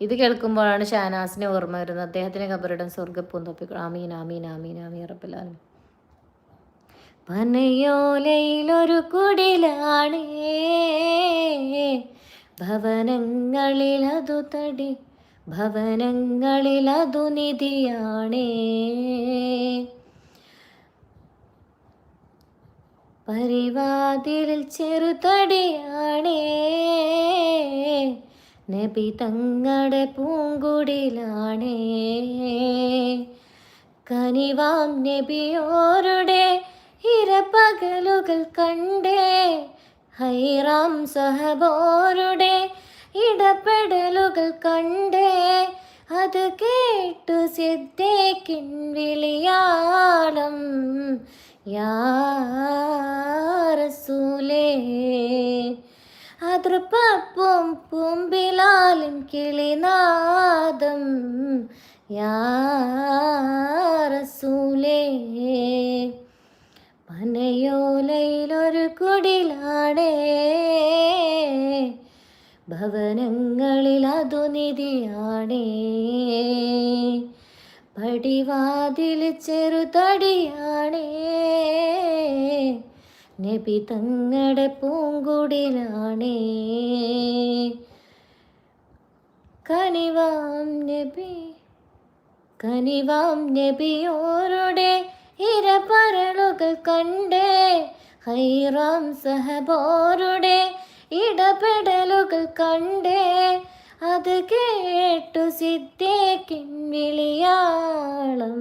ഇത് കേൾക്കുമ്പോഴാണ് ഷാനാസിനെ ഓർമ്മ വരുന്നത്. അദ്ദേഹത്തിന് ഖബറിടം സ്വർഗ്ഗപ്പൂന്തോപ്പിക്കണം. ആമീൻ ആമീൻ ആമീൻ ആമീൻ റബ്ബൽ ആലമീൻ. പനയോലയിലൊരു കുടിലാണേ, ഭവനങ്ങളിലതു തടി, ഭവനങ്ങളിലതു നിധിയാണേ. പരിവാതിലിൽ ചെറുതടിയാണേ, നബി തങ്ങളുടെ പൂങ്കുടിലാണേ. കനിവാം നബിയോരുടെ ഇരപകലുകൾ കണ്ടേ, ഹൈറാം സഹബോരുടെ ഇടപെടലുകൾ കണ്ടേ. അത് കേട്ടു സിദ്ദീഖിൻ വിളിയാളം, യാ റസൂലേ. അതൃപ്പും പൂമ്പിലാലിൻ കിളിനാദം, യാ റസൂലേ. പനയോലയിലൊരു കുടിലാണേ, ഭവനങ്ങളിലതു നിധിയാണേ. പടിവാതിൽ ചെറുതടിയാണേ, നബി തങ്ങളുടെ പൂങ്കുടിലാണേ. കനിവാം നബി, കനിവാം നബിയോരുടെ ഇരപരളുകൾ കണ്ടേ, ഹൈറാം സഹബോരുടെ ഇടപെടലുകൾ കണ്ടേ. അത് കേട്ടു സിദ്ദീഖിൻ വിളിയാളം,